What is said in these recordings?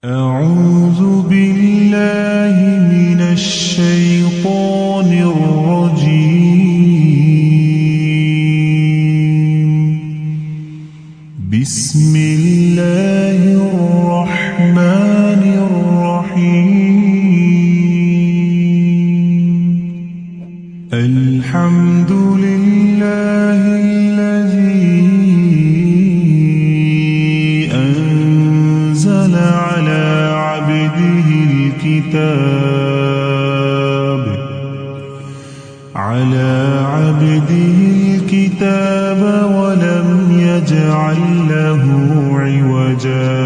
أعوذ بالله من الشيطان الرجيم. بسم الله الرحمن الرحيم. الحمد لله الذي أنزل على عبده الكتاب ولم يجعل له عوجا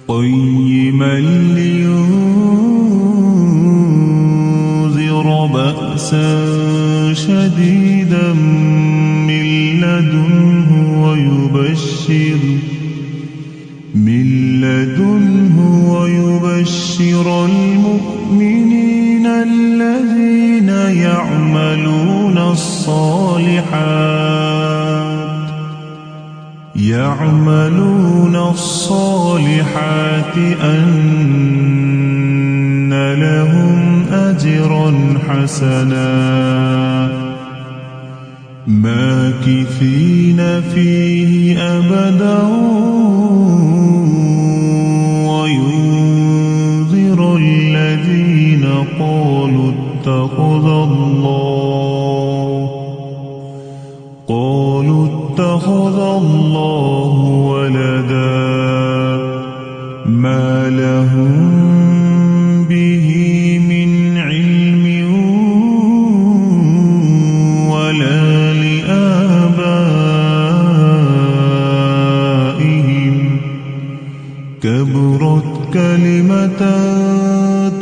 قيما لينذر بأسا شديدا من لدنه ويبشر المؤمنين الذين يعملون الصالحات أن لهم أجرا حسنا ماكثين فيه أبدا وينذر الذين قالوا اتخذ الله ولدا ما لهم به من علم ولا لآبائهم كبرت كلمة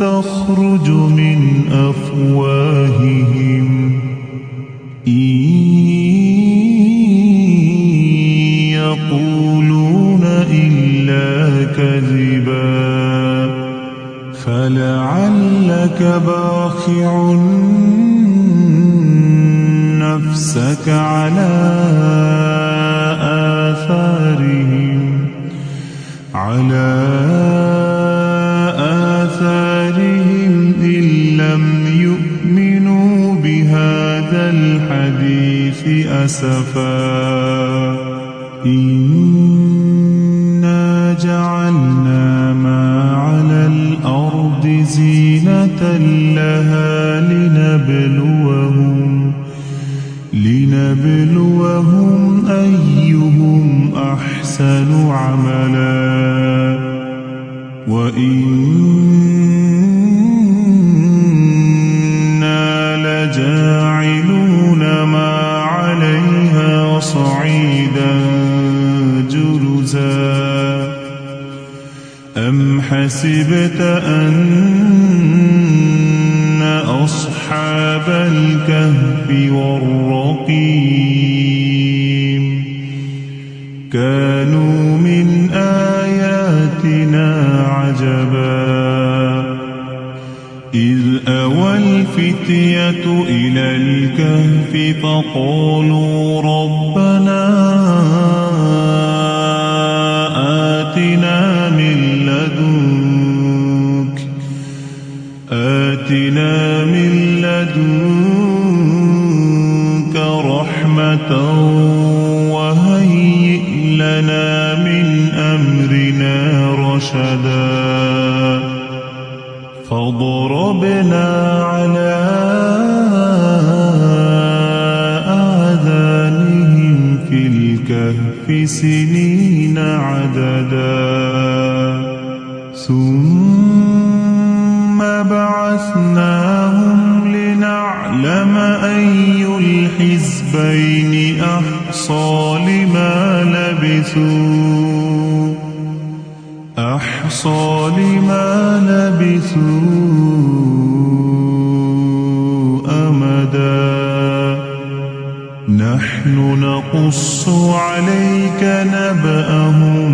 تخرج من أفواههم يقولون إلا كذبا فلعلك باخع نفسك على آثارهم إن لم يؤمنوا بهذا الحديث أسفا إنا جعلنا ما على الأرض زينة لها لنبلوهم أيهم أحسن عملا وإنا لجاعلون ما عليها صعيدا جرزا أم حسبت أن أصحاب الكهف والرقيم كانوا من آياتنا عجبا إذ أوى الفتية إلى الكهف فقالوا ربنا آتنا من لدنك رحمة وهيئ لنا من أمرنا رشدا فضربنا على آذانهم في الكهف سنين عددا ثم بعثناهم لنعلم أي الحزبين أحصى لما لبثوا أمدا نحن نقص عليك نبأهم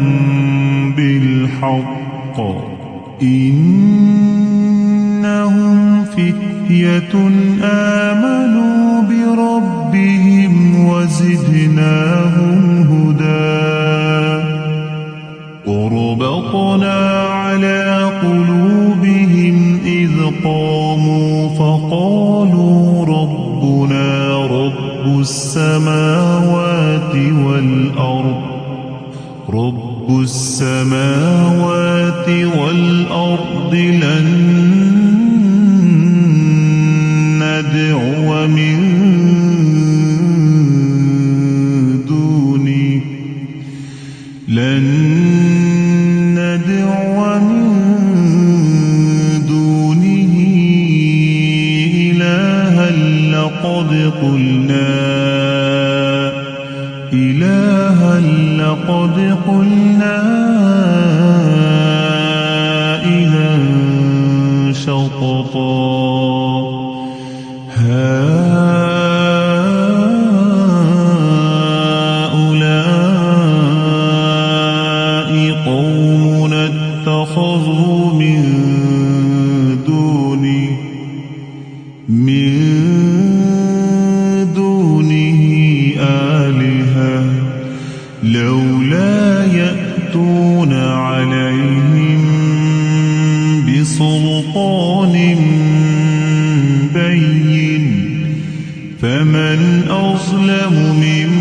بالحق إنهم فتية آمنوا بربهم وزدناهم هدى وربطنا على قلوبهم إذ قاموا فقالوا ربنا رب السماوات والأرض لن ندعو من دونه إلها لقد قلنا إذا شططا هؤلاء قومنا اتخذوا من دونه آلهة لولا يأتون عليهم بسلطان بين فمن أظلم ممن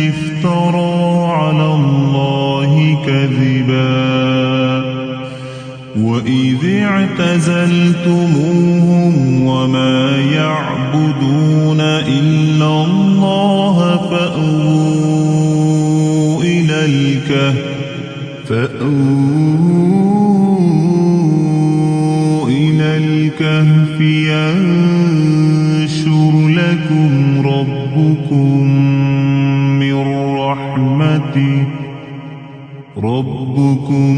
افترى على الله كذبا وإذ اعتزلتموهم وما يعبدون إلا الله فأووا إلى الكهف ينشر لكم ربكم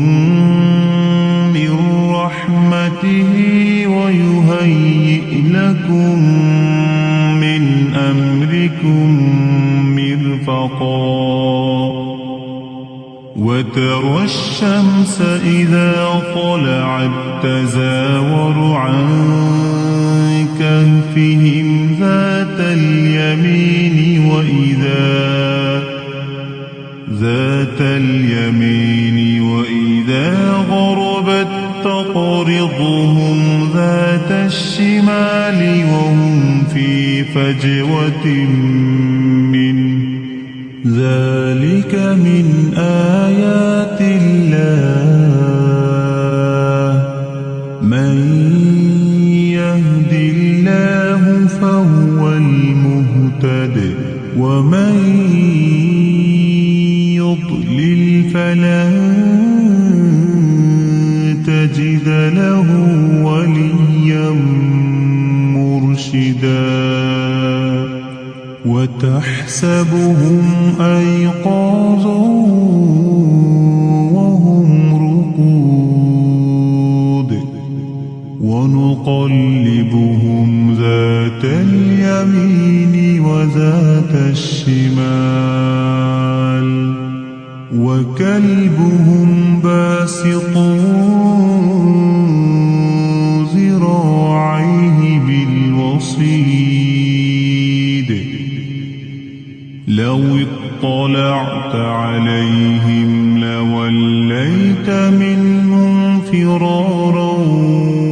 من رحمته ويهيئ لكم من أمركم مرفقا وترى الشمس إذا طلعت تزاور عن كهفهم ذات اليمين وإذا غربت تقرضهم ذات الشمال وهم في فجوة منه ذلك من آيات الله من يهد الله فهو المهتد ومن يضلل فلن تجد له وليا مرشدا وتحسبهم أيقاظا وهم رقود ونقلبهم ذات اليمين وذات الشمال وكلبهم باسط ذراعيه بالوصيد لو اطلعت عليهم لوليت منهم فرارا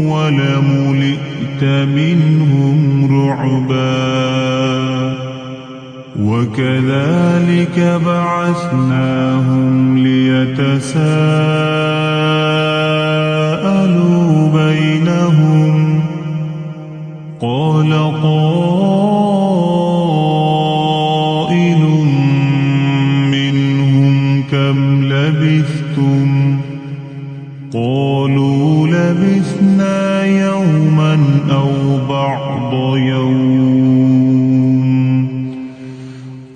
ولملئت منهم رعبا وكذلك بعثناهم ليتساءلوا بينهم قال قائل منهم كم لبثتم قالوا لبثنا يوما أو بعض يوم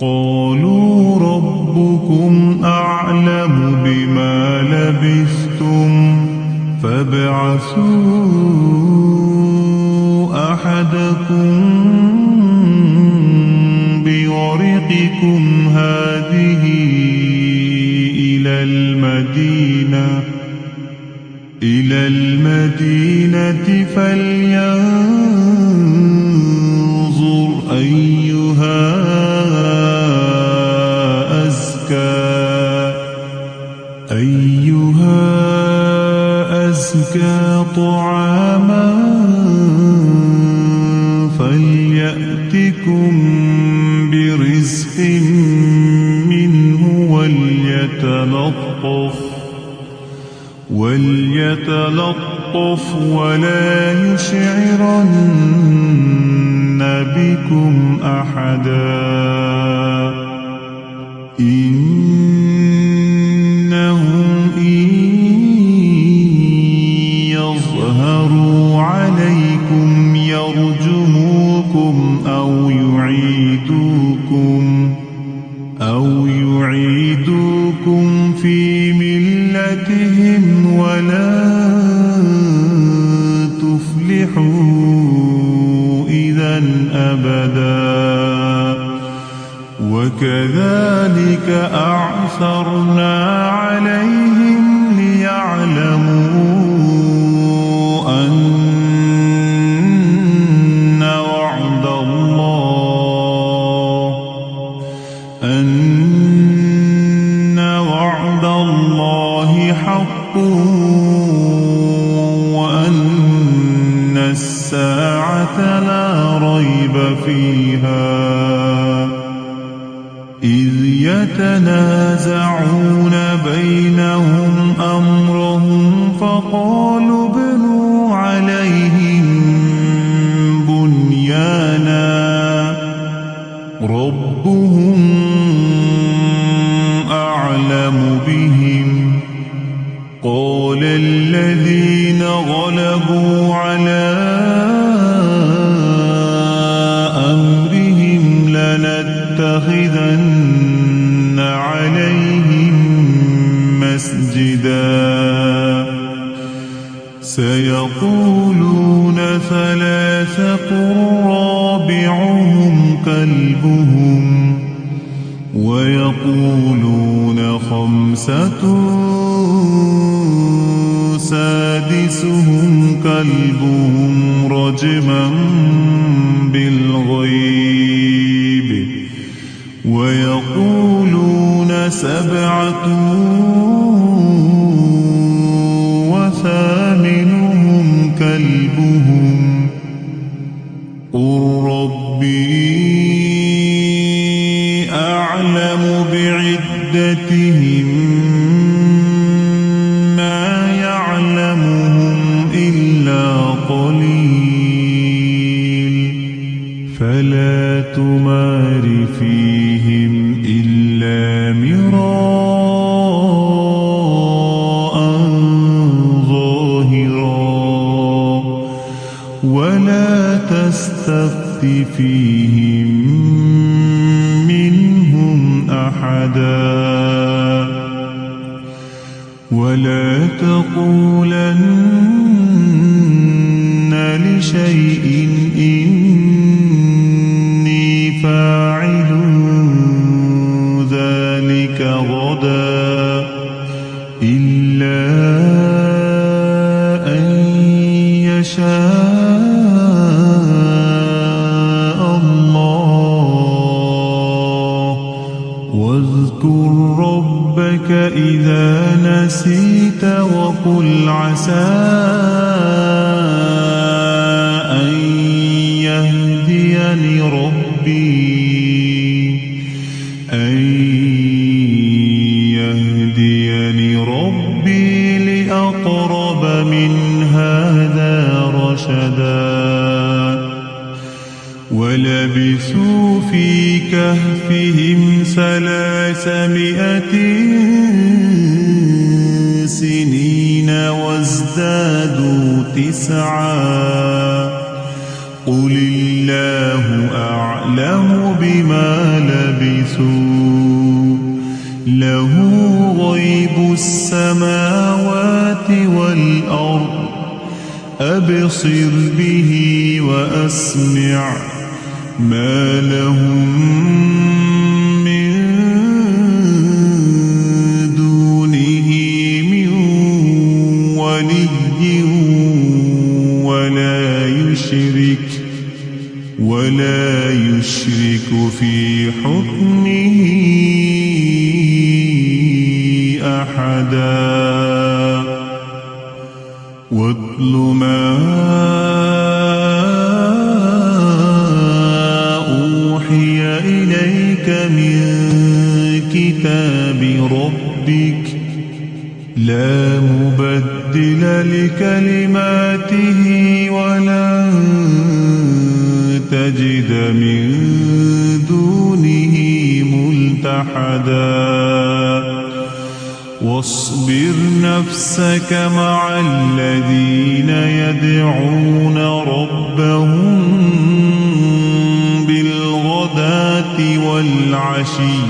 قالوا ربكم أعلم بما لبثتم فابعثوا أحدكم بورقكم هذه إلى المدينة فلينظر أيها أزكى أيها أزكى طعاما فليأتكم برزق منه وليتلطف ولا يشعرن بكم أحدا إنهم إن يظهروا عليكم يرجموكم أو يعيدوكم في ملتهم ولن تفلحوا إذا أبدا وكذلك أعثرنا عليهم ليعلموا أن وعد الله حق وأن الساعة لا ريب فيها إذ يتنازعون بينهم أمرهم فقالوا ابنوا عليهم بنيانا ربهم أعلم بهم قال الذين غلبوا على أمرهم لنتخذن عليهم مسجدا سيقولون ثلاثة رابعهم كلبهم ويقولون خمسة سادسهم كلبهم رجما بالغيب ويقولون سبعة وثامنهم كلبهم قل ربي أعلم بعدتهم ما يعلمهم إلا قليل فلا تمار فيهم إلا مراء ظاهرا ولا تستفت فيهم منهم أحدا ولا تقولن لشيء إني فاعل ذلك غدا إلا أن يشاء الله واذكر ربك إذا نسيت وقل عسى أن يهديني ربي لأقرب من هذا رشدا ولبثوا في كهفهم 300 سنين وازدادوا 9 قل الله أعلم بما لبثوا له غيب السماوات والأرض أبصر به وأسمع ما لهم من دونه من ولي ولا يشرك في حكمه أحدا واتل ما أوحي إليك من كتاب ربك لا مبدل لكلماته ولن تجد من دونه ملتحدا واصبر نفسك مع الذين يدعون ربهم بالغداة والعشي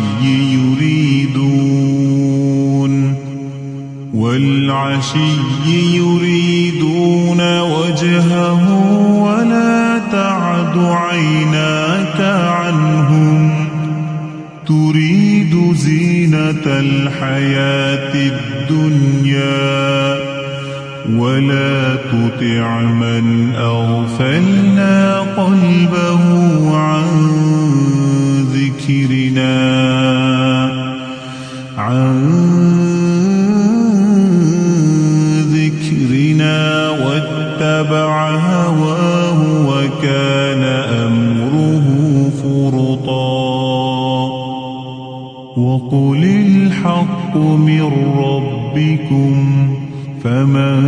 يريدون وجهه ولا تعد عيناك عنهم تريد زينة الحياة الدنيا ولا تطع من أغفلنا قلبه عن ذكرنا واتبع هواه وكان أمره فرطا وقل الحق من ربكم فمن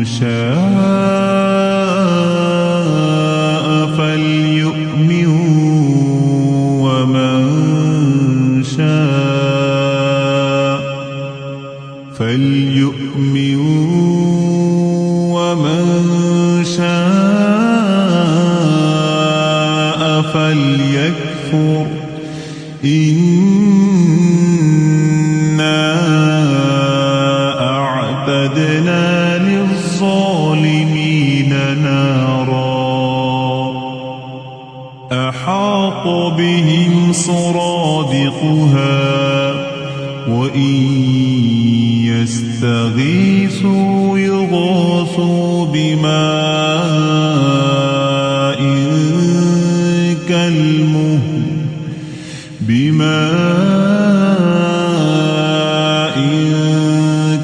شاء فليؤمن ومن شاء فليكفر إنا أعتدنا للظالمين نارا أحاط بهم سرادقها وإن يستغيثوا يغاثوا بماء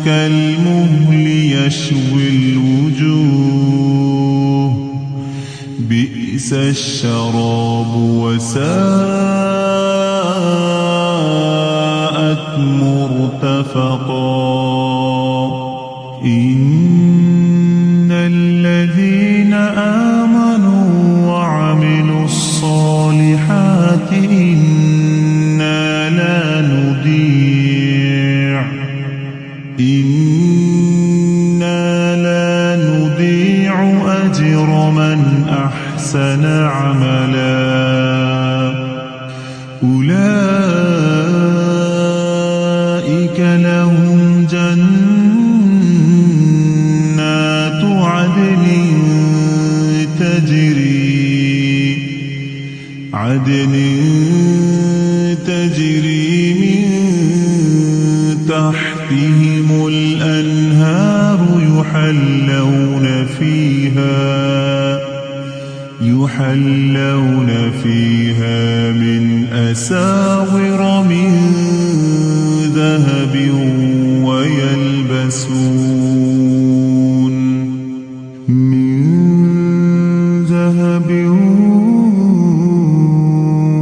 كالمهل يشوي الوجوه بئس الشراب وساءت مرتفقا إن الذين آمنوا وعملوا الصالحات إنا لا نضيع أجر من أحسن عملا أولئك لهم جنات عدن تجري من تحتهم الأنهار يحلون فيها من أساور من ذهب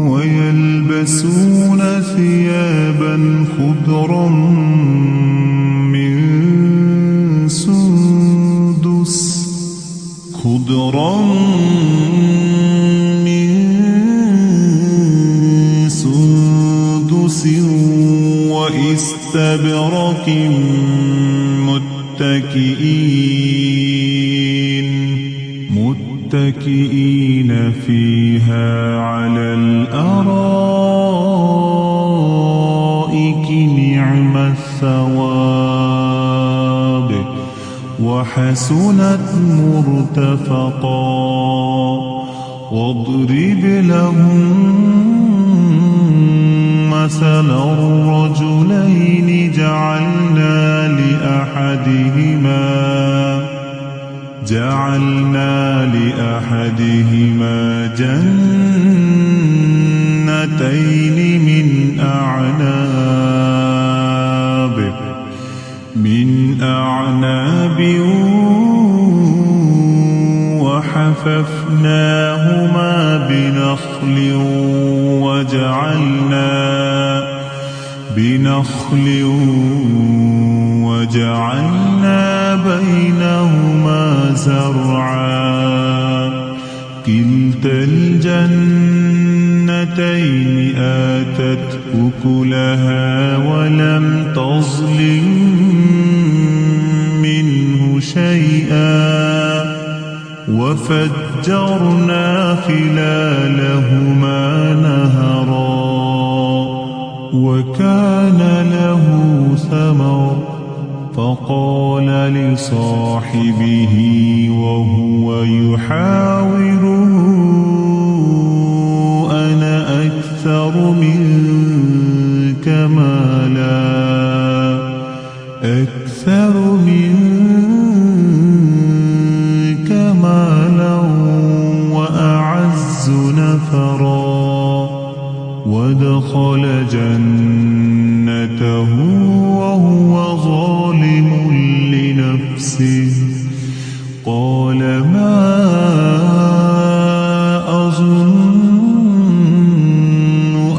ويلبسون ثيابا خضرا من سندس واستبرق متكئين فيها على الأرائك نعم الثواب وحسنت مرتفقا واضرب لهم مثلا الرجلين جعلنا لأحدهما جنتين من أعناب بنخل وجعلنا بينهما زرعا كلتا الجنتين آتت أكلها ولم تظلم منه شيئا وفجرنا خلالهما نهرا وكان له ثمر فقال لصاحبه وهو يحاوره أنا أكثر منك مالا وأعز نفرا ودخل جنته وهو ظالم لنفسه قال ما أظن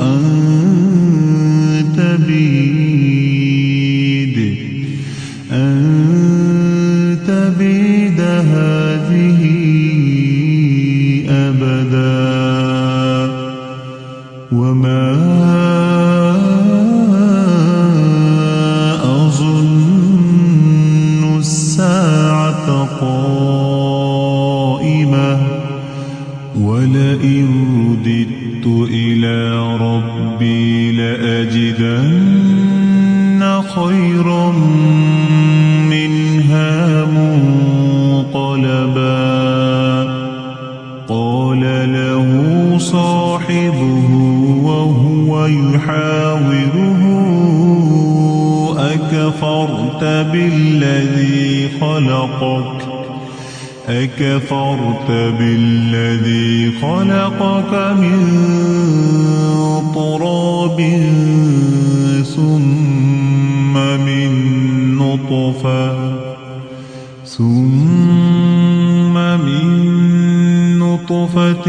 أن تبيد هذه أبدا وما أظن الساعة قائمة ولئن رددت إلى ربي لأجدن خيرا منها منقلبا قال له صاحبه وهو يحاوره أكفرت بالذي خلقك من تراب ثم من نطفة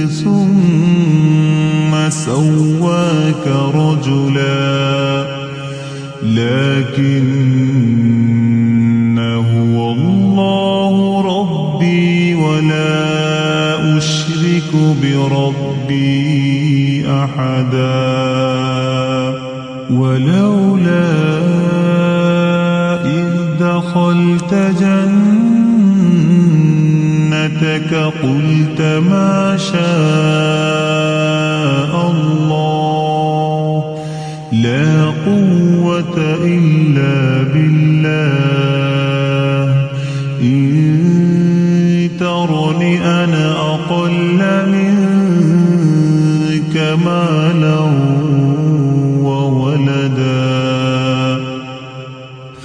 ثم سواك رجلا لكن هو الله ربي ولا أشرك بربي أحدا ولولا إذ دخلت جنتك قلت ما شاء الله لا قوة إلا بالله إن ترني أنا أقل منك مالا وولدا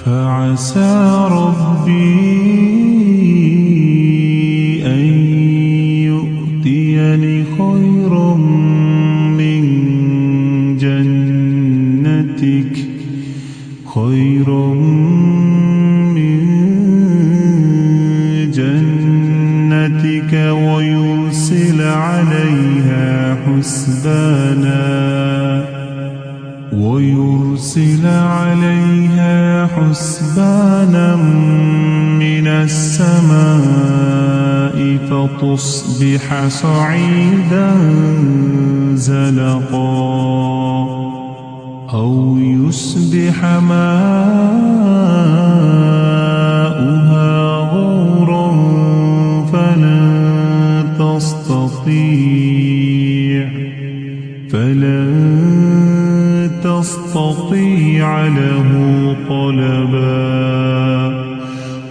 فعسى ربي أن يؤتيني خيرا من جنتك ويرسل عليها حسبانا من السماء فتصبح صعيدا زلقا أو يصبح ماؤها غورا فلن تستطيع له طلبا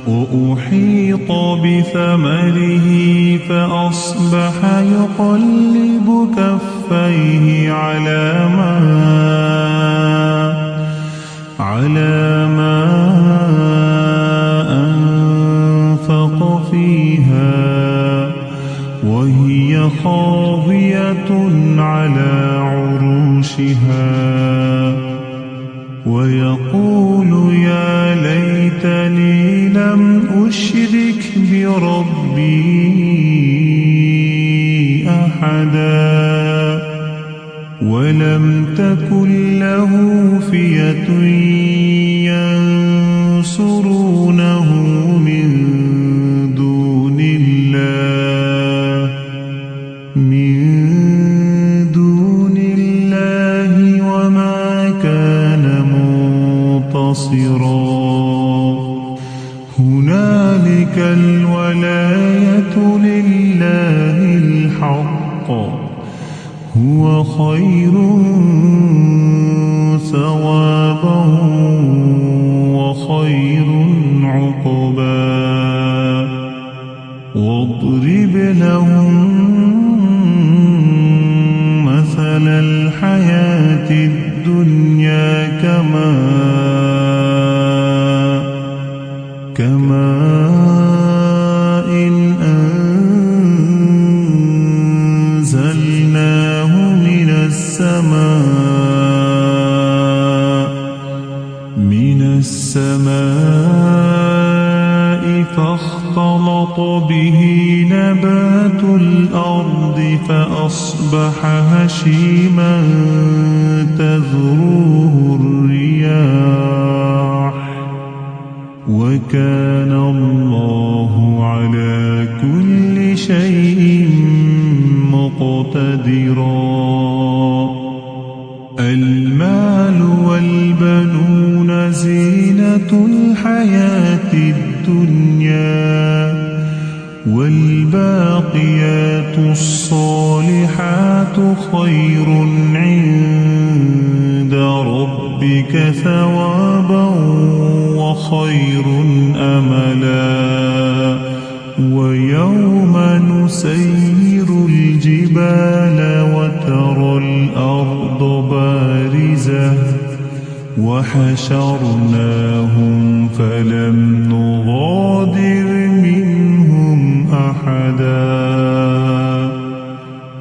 وأحيط بثمره فأصبح يقلب كفيه على ما أنفق فيها وهي خاوية على عروشها ويقول يا ليتني لم أشرك بربي أحدا ولم تكن له فئة ينصرونه من دون الله وما كان منتصرا هنالك الولاية لله الحق هو خير ثوابا وخير عقبا واضرب لهم مثل الحياة الدنيا كماء إن أنزلناه من السماء فاختلط به نبات الأرض فأصبح هشيما تذروه الرياح وكان الله على كل شيء مقتدرا المال والبنون زينة الحياة الدنيا والباقيات الصالحات خير عند ربك ثوابا وخير أملا ويوم نسير الجبال وترى الأرض بارزة وحشرناهم فلم نغادر منهم أحدا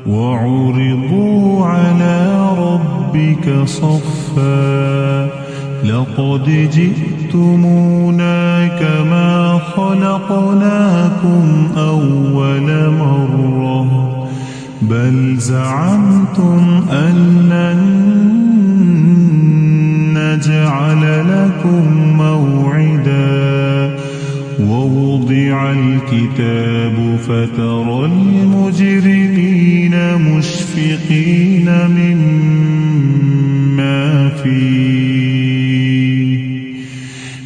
وعرضوا على ربك صفا لقد جئتمونا كما خلقناكم أول مرة بل زعمتم أن لن نجعل لكم موعدا ووضع الكتاب فترى المجرمين مشفقين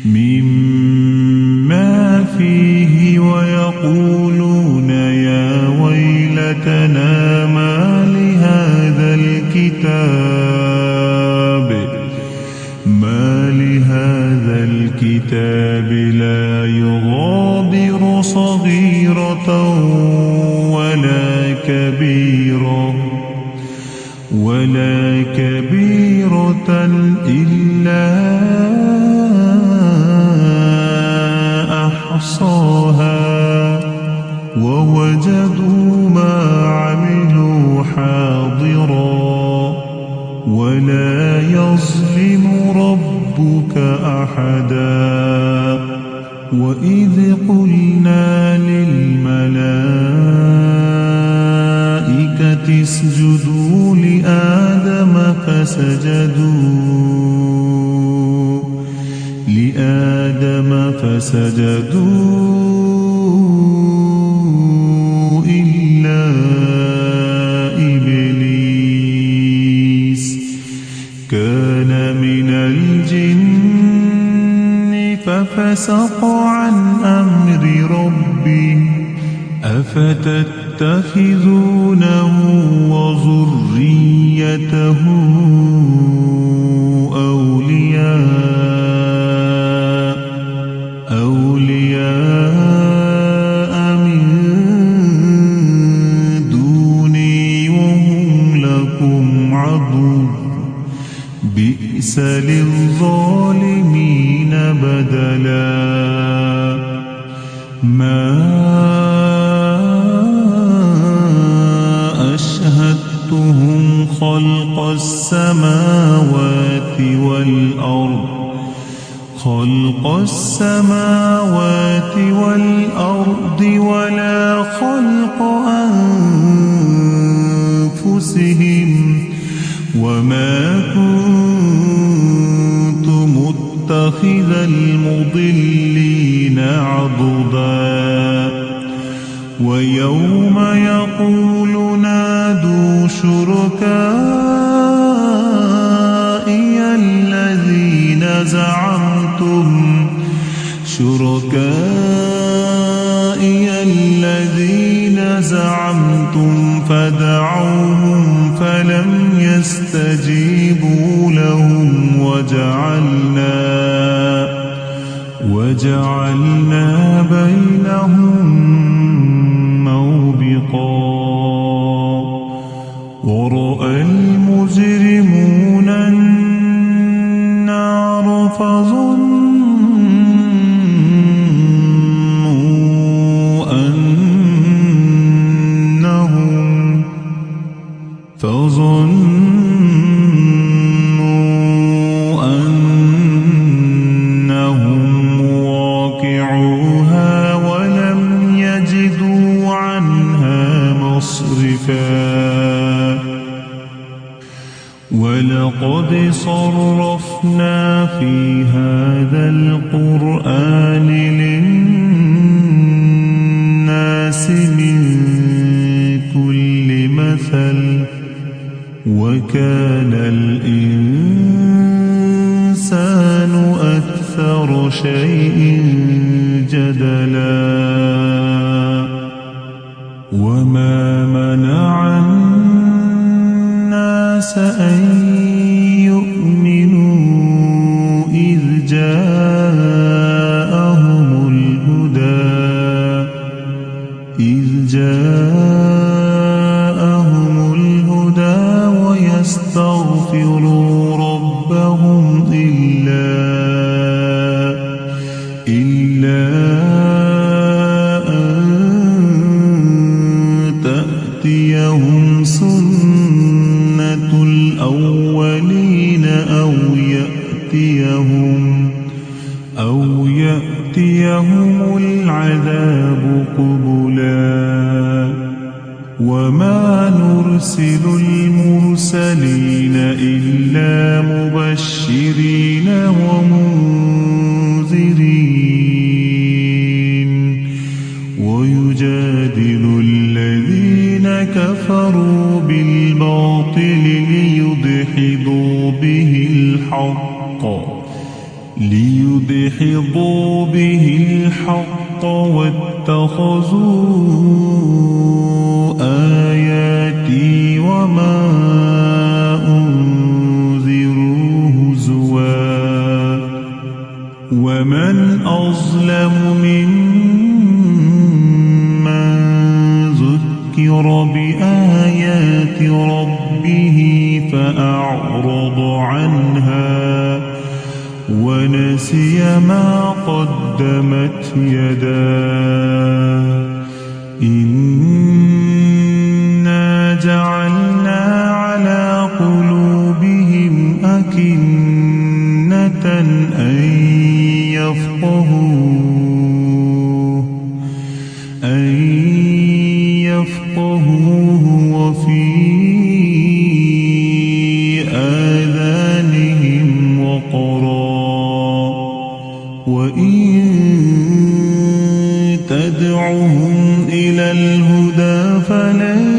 مما فيه ويقولون يا ويلتنا ما لهذا الكتاب لا يغادر صغيرة ولا كبيرة إلا أحصاها ووجدوا ما عملوا حاضرا ولا يظلم ربك أحدا وإذ قلنا للملائكة اسجدوا لآدم فسجدوا إلا إبليس كان من الجن ففسق عن أمر ربه أفتتخذونه وذريته أولياء من دوني وهم لكم عدو بئس للظالمين بدلا ما أشهدتهم خلق السماوات والأرض ولا خلق أنفسهم وما كنت متخذ المضلين عضدا ويوم يقول نادوا شركائي الذين زعمتم فدعوهم فلم يستجيبوا لهم وجعلنا بينهم موبقا ورأى المجرمون النار فظنوا أنهم مواقعوها ولم يجدوا عنها مصرفا ولقد صرفنا في هذا القرآن للناس من كل مثل وكان الإنسان أكثر شيء جدلا وما منع الناس أن يؤمنوا إذ جاءهم الهدى ويستغفروا ربهم إلا أن تأتيهم سنة الأولين أو يأتيهم العذاب قبلا وما نرسل المرسلين إلا مبشرين ومنذرين ويجادل الذين كفروا بالباطل ليدحضوا به الحق واتخذوا آياتي وما أنذروا هزوا ومن أظلم ممن ذكر بآيات ربه فأعرض عنها ونسي ما قدمت يداه إنا جعلنا على قلوبهم أكنة أن يفقهوه وفي آذانهم وقرا وإن تدعهم إلى الهدى فلن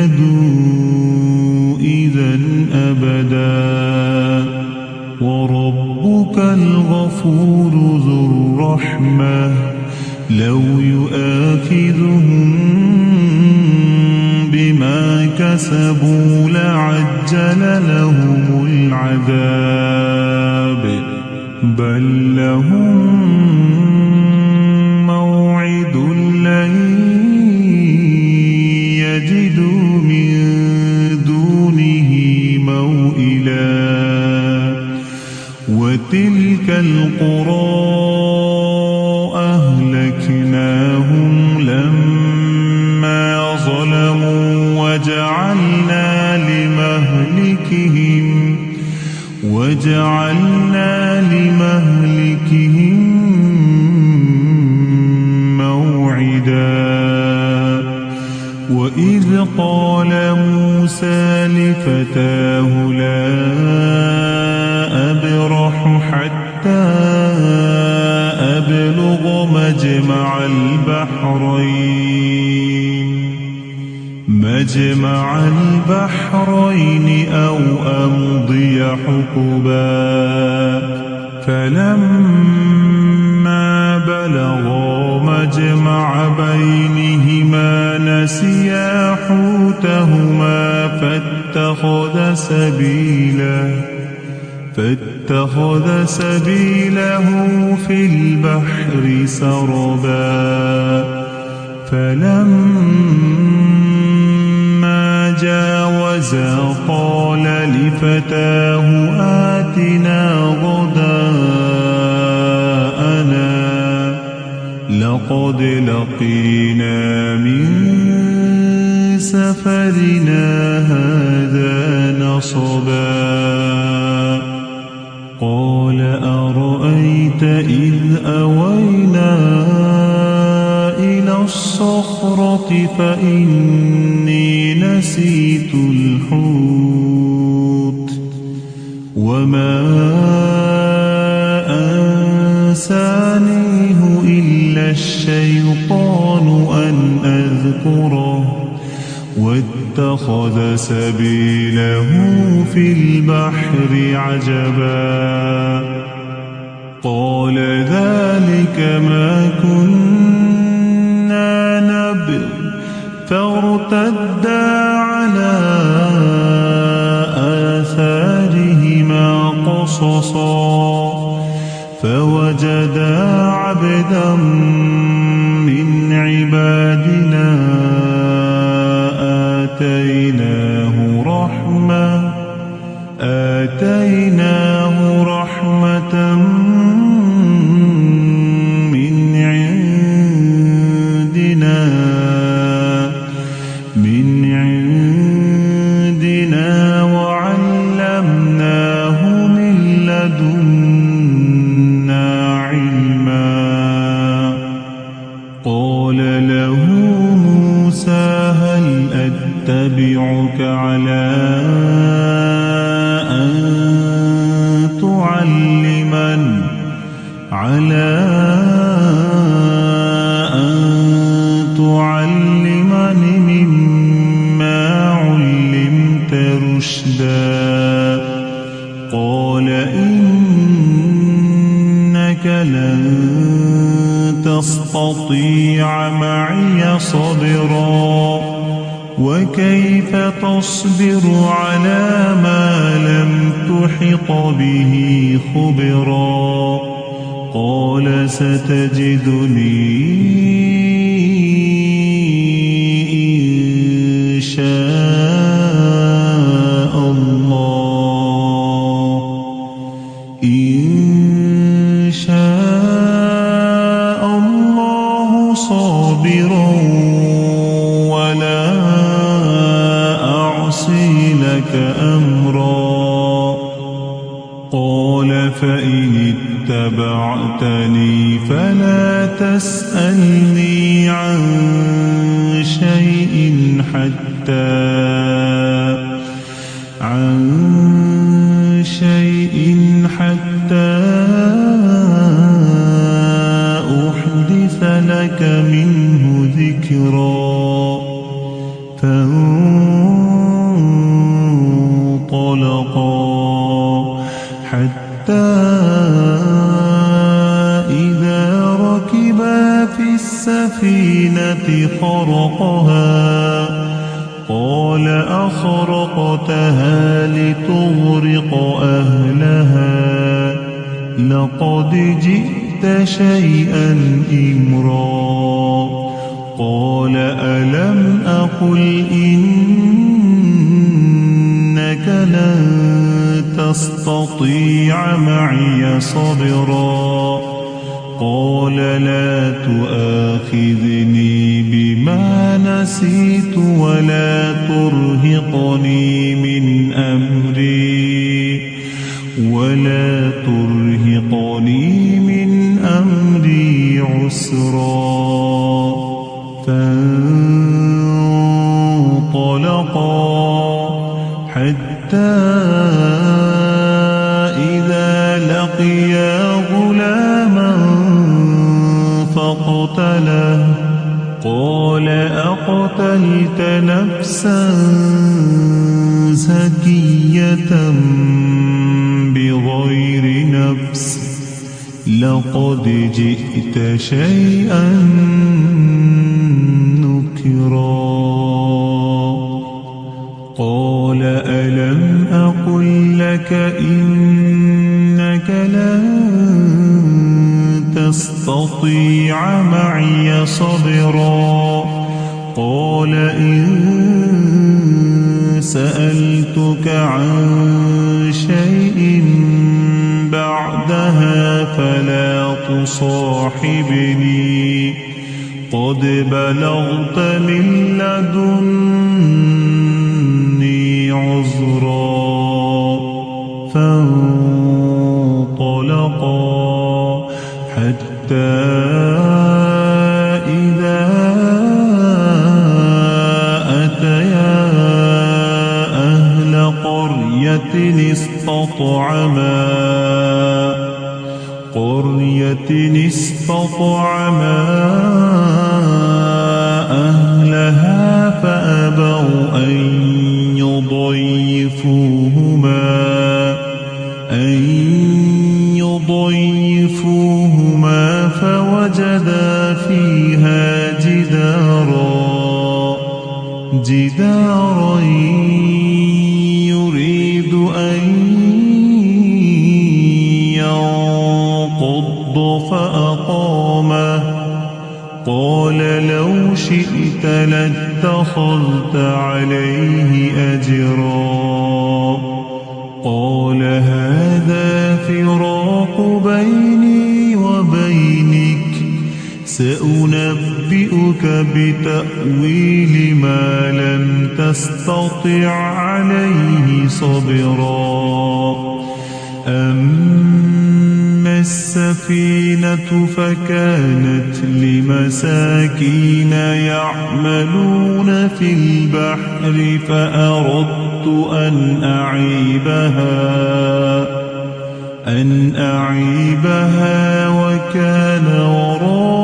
يهتدوا إذا أبدا وربك الغفور ذو الرحمة لو يؤاخذهم بما كسبوا لعجل لهم العذاب بل لهم موعد لن يجدوا من دونه موئلا وتلك القرى أهلكناهم لما ظلموا وجعلنا لمهلكهم لفتاه لا أبرح حتى أبلغ مجمع البحرين أو أمضي حقبا فلما بلغا مجمع بينهما نسيا حوتهما فاتخذ سبيله في البحر سربا فلما جاوزا قال لفتاه آتنا غداءنا لقد لقينا من سفرنا هذا نصبا قال أرأيت إذ أوينا إلى الصخرة فإني نسيت الحوت وما أنسانيه إلا الشيطان أن أذكره واتخذ سبيله في البحر عجبا قال ذلك ما كنا نبغ فارتدا على آثارهما قصصا فوجدا عبدا من عبادنا آتيناه رحمة من عندنا وعلمناه من لدنا علما قال له موسى هل أتبعك على أن تعلمني مما علمت رشدا قال إنك لن تستطيع معي صبرا وكيف تصبر على ما لم تحط به خبرا قال ستجدني إن شاء الله صابرا ولا أعصي لك أمرا قال فإن اتبعتني فلا تسألني عن شيء حتى أحدث لك منه ذكرا فانطلقا حتى إذا ركبا في السفينة خرقها قال أخرقتها لتغرق أهلها لقد جئت شيئا إمرا قال ألم أقل إنك لن تستطيع معي صبرا قال لا تؤاخذني بما نسيت ولا ترهقني من أمري عسرا فانطلقا حتى حتى إذا لقيا غلاما فاقتله قال أقتلت نفسا زكية بغير نفس لقد جئت شيئا نكرا قال ألم أقل لك إنك لن تستطيع معي صبرا قال إن سألتك عن شيء بعدها فلا تصاحبني قد بلغت من لدني عذرا فانطلقا حتى إذا أتيا أهل قرية استطعما أهلها فأبوا أن يضيفوهما فوجدا فيها جدارا يريد أن ينقض فأقامه قال لو شئت لاتخذت عليه أجرا قال هذا فراق بيني وبينك سأنبئك بتأويل ما لم تستطع عليه صبرا أما السفينة فكانت لمساكين يعملون في البحر فأردت أن أعيبها وكان وراءهم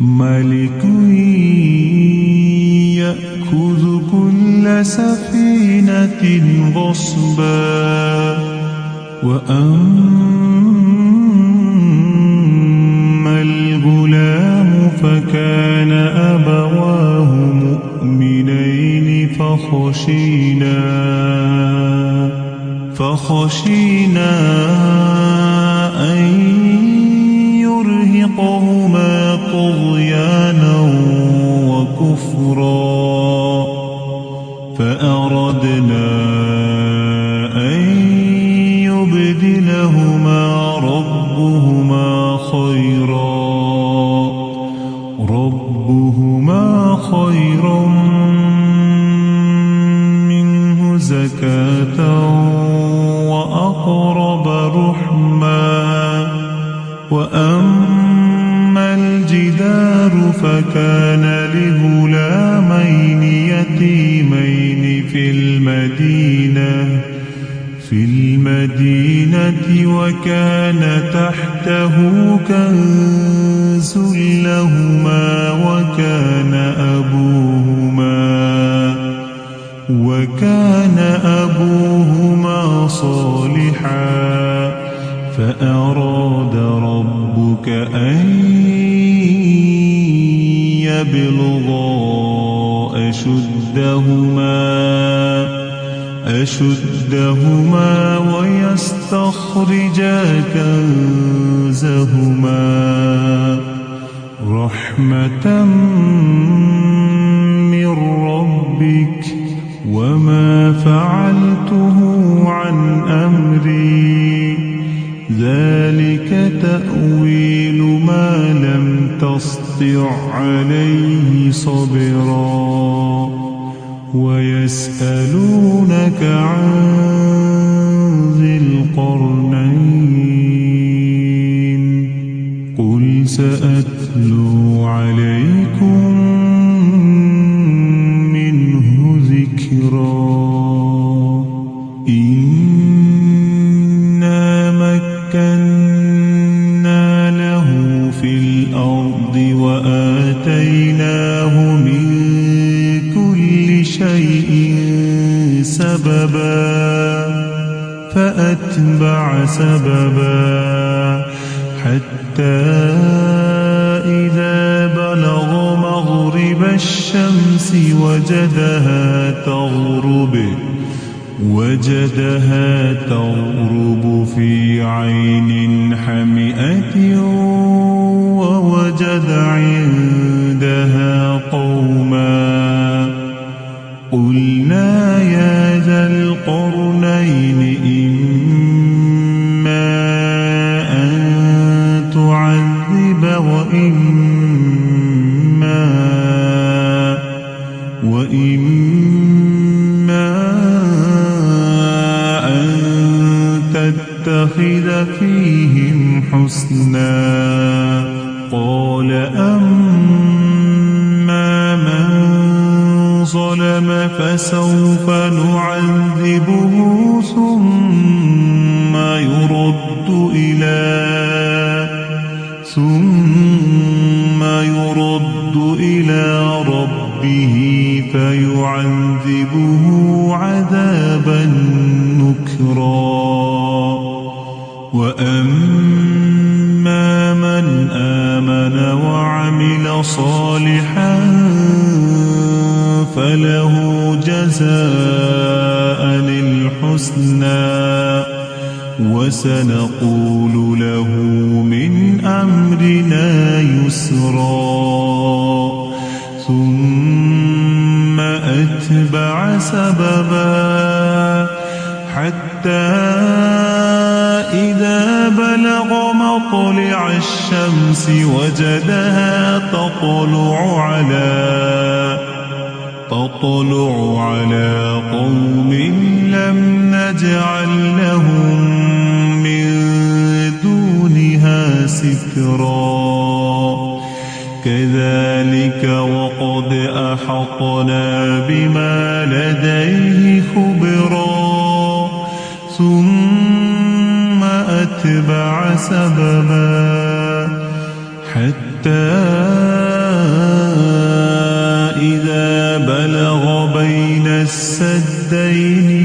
ملك يأخذ كل سفينة غصبا وأما الغلام فكان أبواه مؤمنين فخشينا أن يرهقهما طغيانا وكفرا فأردنا أن يبدلهما ربهما خيرا منه زكاة وأقرب رحما وأما الجدار فكان لغلامين يتيمين في المدينة وكان تحته كنز لهما وكان أبوهما صالحا فأراد ربك أن يبلغا أشدهما ويستخرجا كنزهما رحمة من ربك وما فعلته عن أمري ذلك تأويل ما لم تسطع عليه صبرا ويسألونك عن ذي القرنين قل سأتلو عليكم منه ذكرا إنا مكنا له في الأرض وآتيناه من كل شيء سببا فأتبع سببا حتى إذا بلغ مغرب الشمس وجدها تغرب في عين حمئة ووجد عندها قوما قلنا يا ذا القرنين إما أن تعذب وإما أن تتخذ فيهم حسنا قال أما من ظلم فسوف نعذبه ثم يرد إلى ربه فيعذبه عذابا نكرا وأما من آمن وعمل صالحا فله جزاء الحسنى وسنقول له من أمرنا يسرا ثم أتبع سببا حتى إذا بلغ مطلع الشمس وجدها تطلع على قوم لم نجعل لهم من دونها سترا كذلك وقد أحطنا بما لديه خبرا ثم أتبع سببا حتى إذا بلغ بين السدين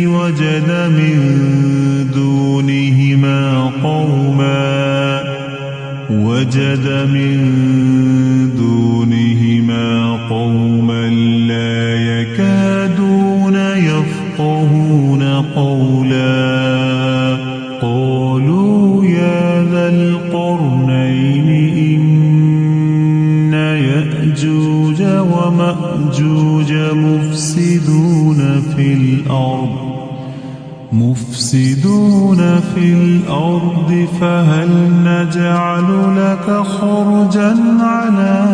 وجد من دونهما قوما لا يكادون يفقهون قولا قالوا يا ذا القرنين إن يأجوج ومأجوج مفسدون في الأرض فهل نجعل لك خرجا على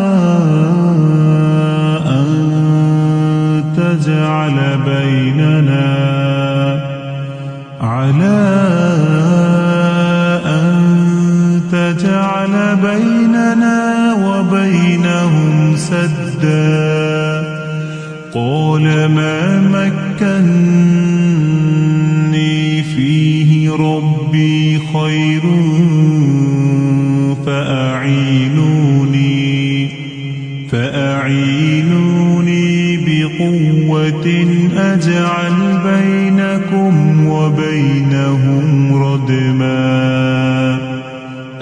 أن تجعل بيننا وبينهم سدا قال ما مكنني فيه ربي خير فأعينوني بقوة أجعل بينكم وبينهم ردما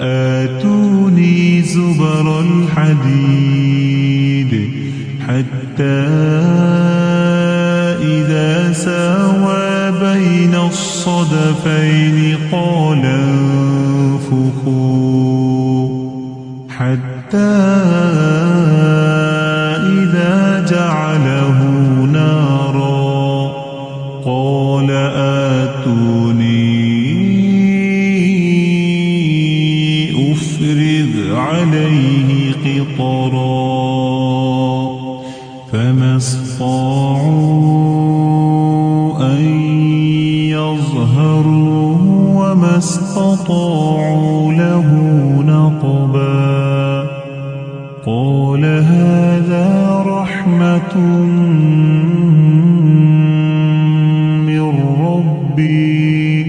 آتوني زبر الحديد حتى إذا ساوى بين الصدفين قال انفخوا حتى إذا جعله نارا قال آتوني أفرغ عليه قطرا فما استطاعوا أن يظهروه وما استطاعوا له نقبا قال هذا رحمة من ربي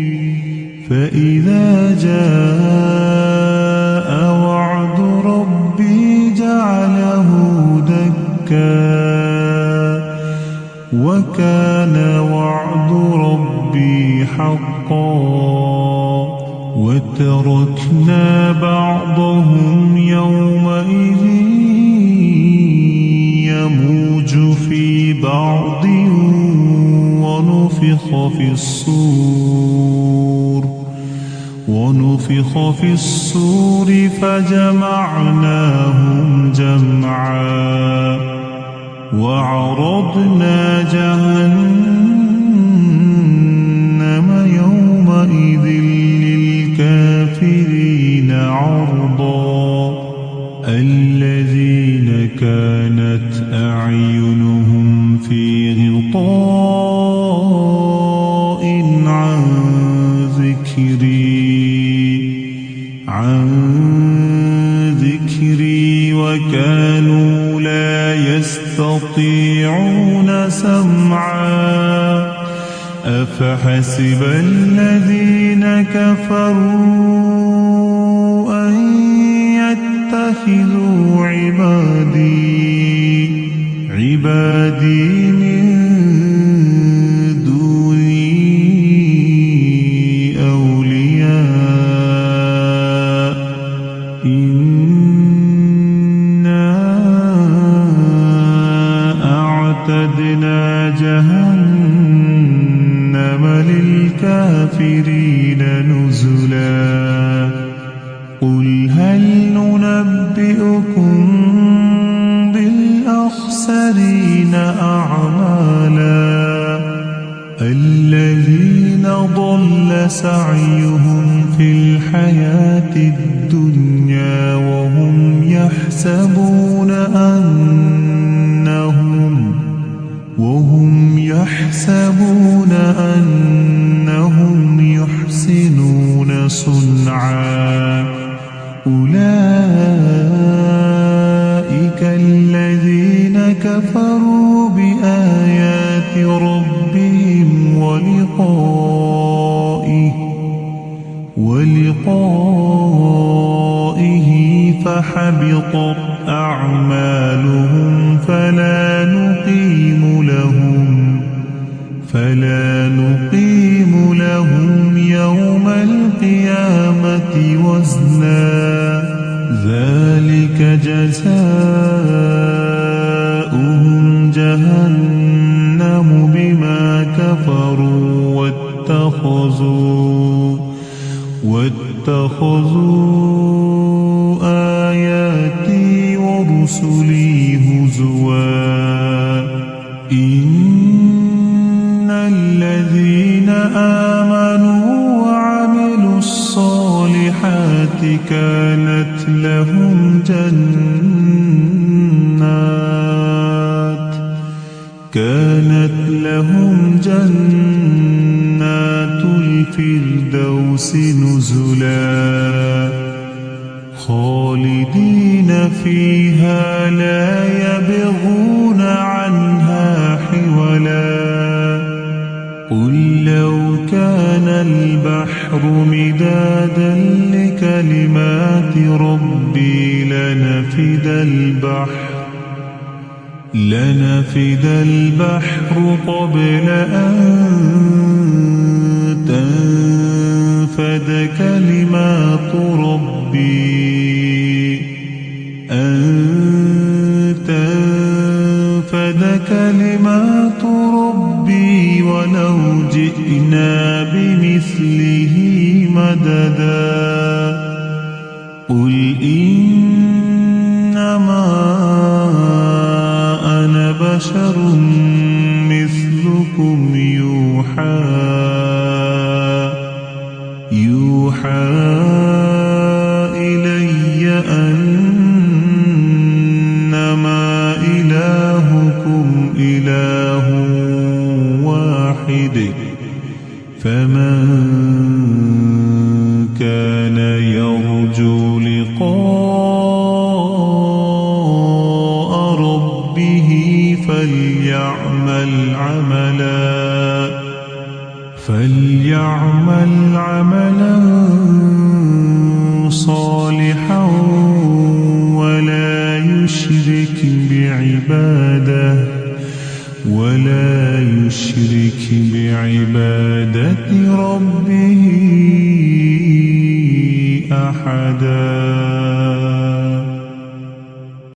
فإذا جاء وعد ربي جعله دكا وكان وعد ربي حقا وتركنا بعضهم يومئذ يموج في بعض ونفخ في الصور فجمعناهم جمعا وعرضنا جهنم يومئذ للكافرين عرضا الذين كانت أعينهم في غطاء عن ذكري وكانوا لا يستطيعون سمعا أفحسب الذين كفروا أن يتخذوا عبادي من دوني أولياء إنا أعتدنا جهنم للكافرين نزلا قل هل ننبئكم بالأخسرين أعمالا الذين ضل سعيهم في الحياة الدنيا وهم يحسبون أنهم يحسنون صنعا أولئك الذين كفروا بآيات ربهم ولقائه فحبطت أعمالهم فلا نقيم لهم يوم القيامة وزنا ذلك جزاؤهم جهنم بما كفروا واتخذوا آياتي ورسلي هزوا إن الذين آمنوا وعملوا الصالحات كانت لهم جنات الفردوس نزلا خالدين فيها لا يبغون عنها حولا قل لو كان البحر مدادا لكلمات ربي لنفد البحر قبل أن تنفد كلمات ربي ولو جئنا بمثله مددا قل إنما أنا بشر مثلكم يوحى إلي أنما إلهكم إله واحد فمن كان يرجو لقاء فليعمل عملا صالحا ولا يشرك بعبادة ربه أحدا.